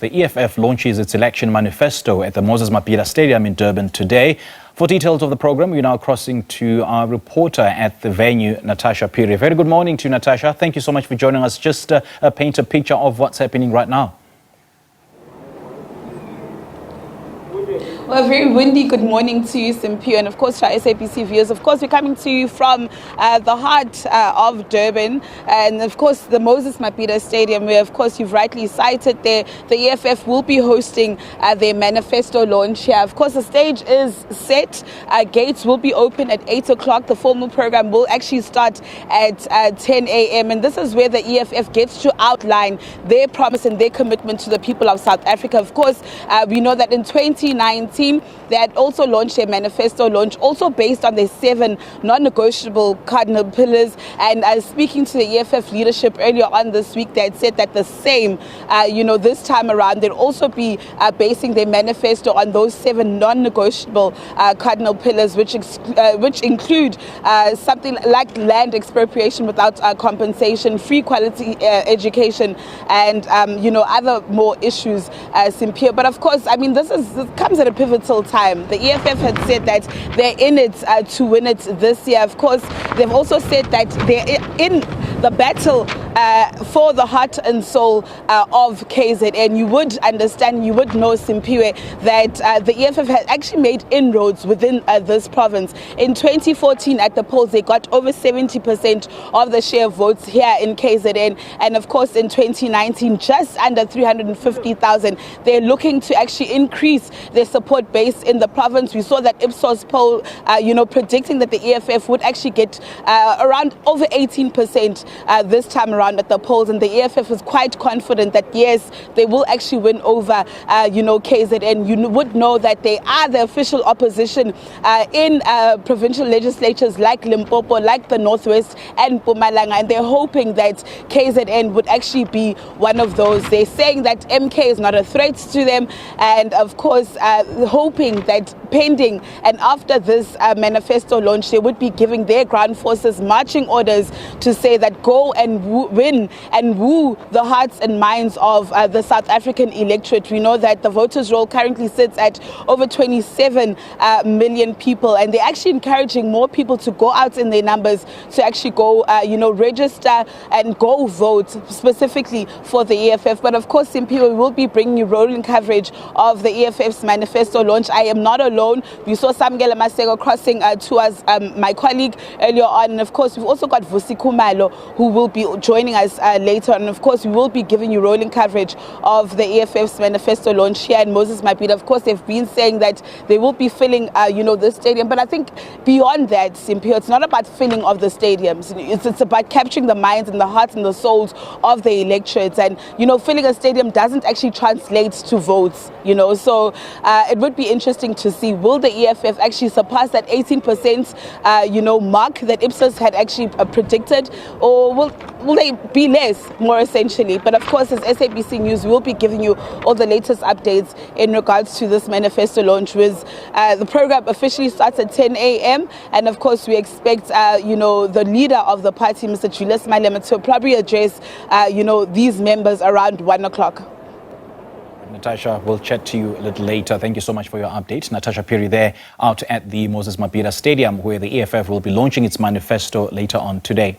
The EFF launches its Election Manifesto at the Moses Mabhida Stadium in Durban today. For details of the program, we're now crossing to our reporter at the venue, Natasha Phiri. Very good morning to you, Natasha. Thank you so much for joining us. Just paint a picture of what's happening right now. Well, a very windy good morning to you, Simpio, and of course to our SABC viewers. Of course, we're coming to you from the heart of Durban, and of course the Moses Mabhida Stadium, where of course you've rightly cited there, the EFF will be hosting their manifesto launch here. Of course, the stage is set. Gates will be open at 8 o'clock. The formal program will actually start at 10 a.m. and this is where the EFF gets to outline their promise and their commitment to the people of South Africa. Of course, we know that in 2019, they had also launched a manifesto launch, also based on the 7 non-negotiable cardinal pillars. And speaking to the EFF leadership earlier on this week, they had said that the same, this time around, they'll also be basing their manifesto on those 7 non-negotiable cardinal pillars, which include something like land expropriation without compensation, free quality education, and other more issues, Simpio. But of course, I mean, this comes at a pivotal time. The EFF had said that they're in it to win it this year. Of course, they've also said that they're in the battle for the heart and soul of KZN. You would understand, you would know, Simpiwe, that the EFF had actually made inroads within this province. In 2014, at the polls, they got over 70% of the share of votes here in KZN. And of course, in 2019, just under 350,000. They're looking to actually increase their support base in the province. We saw that Ipsos poll, predicting that the EFF would actually get around over 18% this time around at the polls, and the EFF is quite confident that yes, they will actually win over KZN. You would know that they are the official opposition in provincial legislatures like Limpopo, like the Northwest and Mpumalanga, and they're hoping that KZN would actually be one of those. They're saying that MK is not a threat to them, and of course hoping that pending and after this manifesto launch, they would be giving their ground forces marching orders to say that go and win and woo the hearts and minds of the South African electorate. We know that the voters' roll currently sits at over 27 million people, and they're actually encouraging more people to go out in their numbers to actually go, register and go vote specifically for the EFF. But of course, Simpio, we will be bringing you rolling coverage of the EFF's manifesto launch. I am not alone. We saw Samgela Masego crossing towards my colleague earlier on. And of course, we've also got Vusi Kumalo, who will be joining us later. And of course, we will be giving you rolling coverage of the EFF's manifesto launch here in Moses Mabhida. Of course, they've been saying that they will be filling, the stadium. But I think beyond that, Simpio, it's not about filling of the stadiums. It's about capturing the minds and the hearts and the souls of the electorates. And, filling a stadium doesn't actually translate to votes, So it would be interesting to see, will the EFF actually surpass that 18% mark that Ipsos had actually predicted, or will they be less, more essentially? But of course, as SABC News, we will be giving you all the latest updates in regards to this manifesto launch. The program officially starts at 10 a.m. and of course, we expect the leader of the party, Mr. Julius Malema, to probably address these members around 1 o'clock. Natasha, we'll chat to you a little later. Thank you so much for your update. Natasha Phiri there out at the Moses Mabhida Stadium, where the EFF will be launching its manifesto later on today.